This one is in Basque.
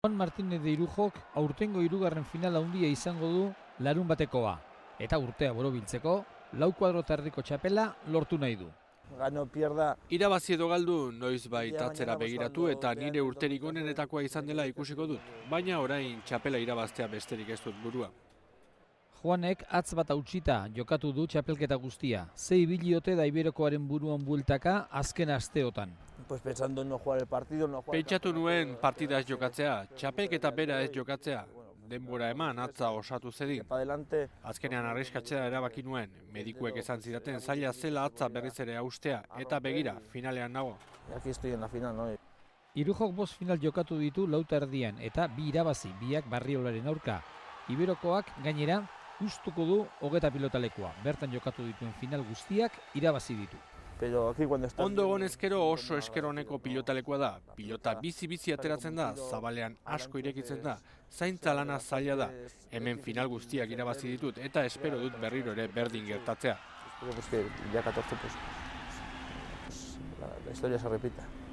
Juan Martínez de Irujok aurtengo hirugarren final handia izango du larunbatekoa, eta urtea borobiltzeko 4 kuadro tardiko txapela lortu nahi du. Irabazi edo galdu noizbait atzera begiratu eta nire urterik onenetakoa izan dela ikusiko dut, baina orain txapela irabaztea besterik ez dut burua. Juanek atz bat hautsita jokatu du txapelketa guztia, 6 ibiliote da Iberokoaren buruan bueltaka azken asteotan. Pentsatu nuen partida ez jokatzea, txapelketa bera ez jokatzea, denbora eman atza osatu zedin. Azkenean arriskatzea erabaki nuen, medikuek esan zidaten zaila zela atza berriz ere haustea, eta begira, finalean nago. Irujok 5 final jokatu ditu 4:00 eta 2 irabazi, biak Barriolaren aurka. Iberokoak gainera gustuko du hogeta pilotalekua, bertan jokatu dituen final guztiak irabazi ditu. Ondo egonezkero oso esker honeko pilotalekua da. Pilota bizi-bizi ateratzen da, zabalean asko irekitzen da, zaintza lana zaila da. Hemen final guztiak irabazi ditut eta espero dut berriro ere berdin gertatzea. La historia se repita.